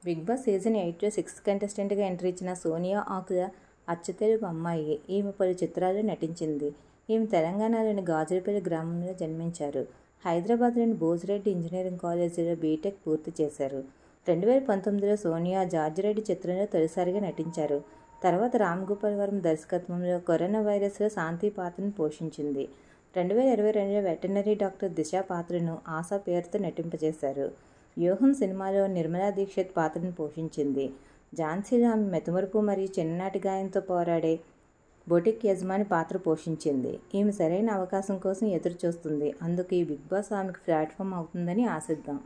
Big Boss season 8లో 6th కంటెస్టెంట్గా entry ఇచ్చిన సోనియా ఆకుల అచ్చతెలుగు అమ్మాయి. ఈమె పలు చిత్రాల్లో నటించింది. ఈమె తెలంగాణలోని గాజులపల్లి గ్రామంలో జన్మించారు. హైదరాబాద్లోని బోజిరెడ్డి ఇంజనీరింగ్ కాలేజీలో బీటెక్ పూర్తి చేశారు. 2019లో సోనియా జార్జిరెడ్డి చిత్రంలో తొలిసారిగా నటించారు. తర్వాత రామ్గోపాల్ వర్మ దర్శకత్వంలో కరోనా వైరస్లో శాంతి పాత్రను పోషించింది. 2022లో వెటర్నరీ డాక్టర్ దిశ పాత్రను ఆశా పేరుతో నటింపజేశారు. వ్యూహం సినిమాలో నిర్మలా దీక్షిత్ పాత్రను పోషించింది. ఝాన్సీలో ఆమె మెతమరుపు మరియు చిన్ననాటి గాయంతో పోరాడే బొటిక్ యజమాని పాత్ర పోషించింది. ఈమె సరైన అవకాశం కోసం ఎదురు చూస్తుంది. అందుకు ఈ బిగ్ బాస్ ఆమెకు ప్లాట్ఫామ్ అవుతుందని ఆశిద్దాం.